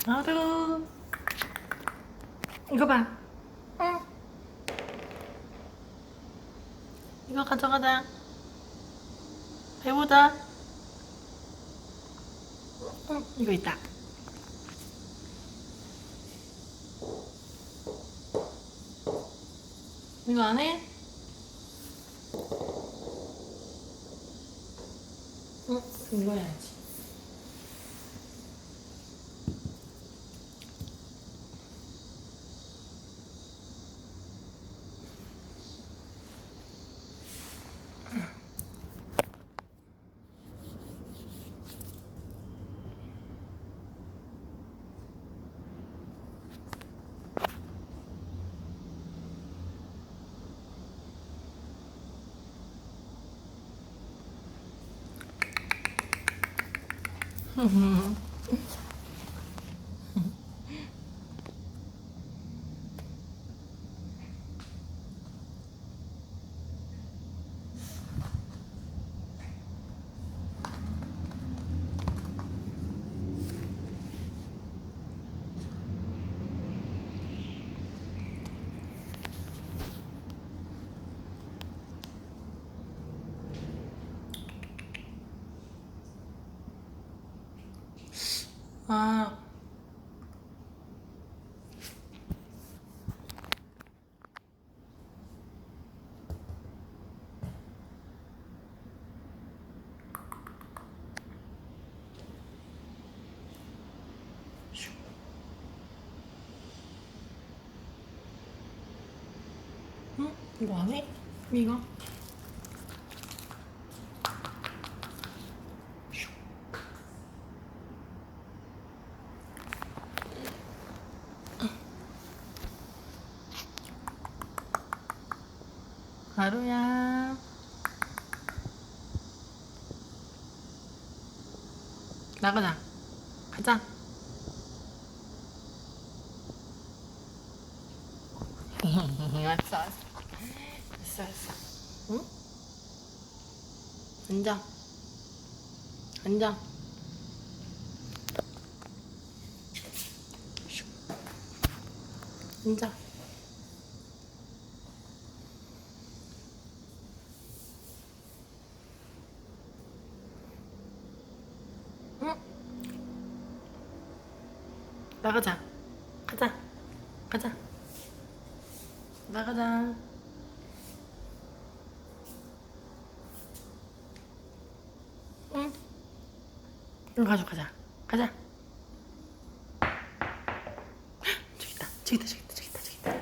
하루 이거 봐. 응. 이거 가져가자. 배보자. 응, 이거 있다. 이거 안 해? 응, 이거 해야지. 아, 응? 이거 안 해? 이거? 하루야. 나가자. 가자. 알았어, 알았어. 알았어, 알았어. 응? 앉아. 앉아. 앉아. 응? 나가자. 가자. 가자. 나가자. 응? 응, 가자. 가자. 저기 있다. 저기 있다. 저기 있다. 저기 있다. 저기 있다.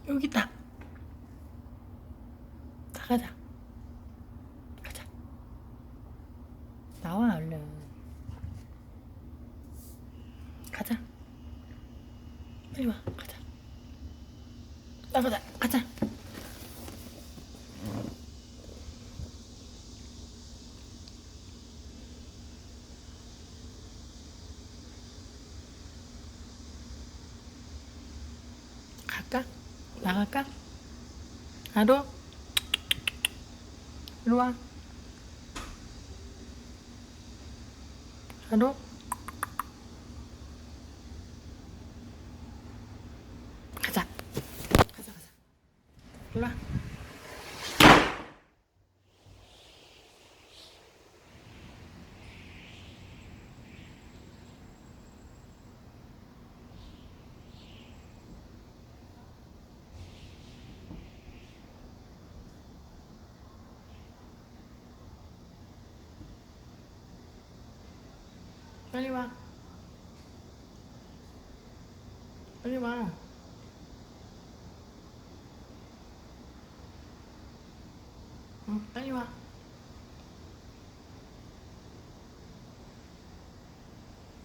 여기 있다. 나가자. 가자. 나와, 얼른. 가자. 빨리 와. 가자. 나가자. 가자. 갈까? 나갈까? 하루? 이리 와. 하루. 가자. 가자, 가자. 일로 와. 빨리 와. 빨리 와. 응, 빨리 와.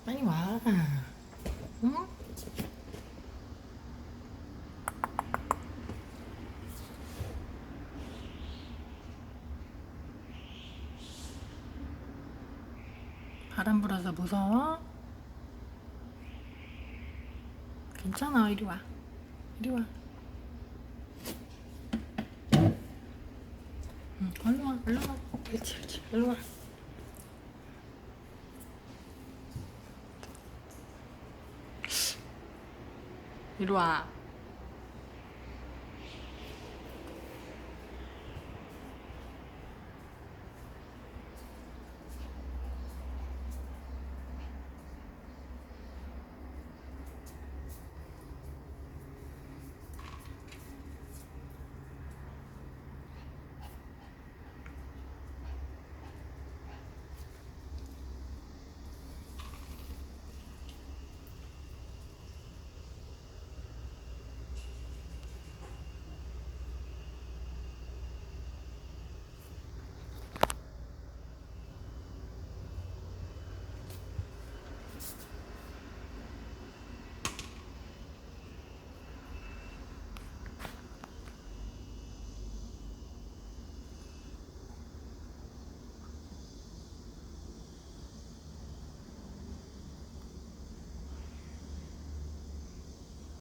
빨리 와. 응? 바람 불어서 무서워? 괜찮아, 이리 와. 이리 와. 응, 얼른 와, 얼른 와. 그렇지, 그렇지. 얼른 와. 이리 와.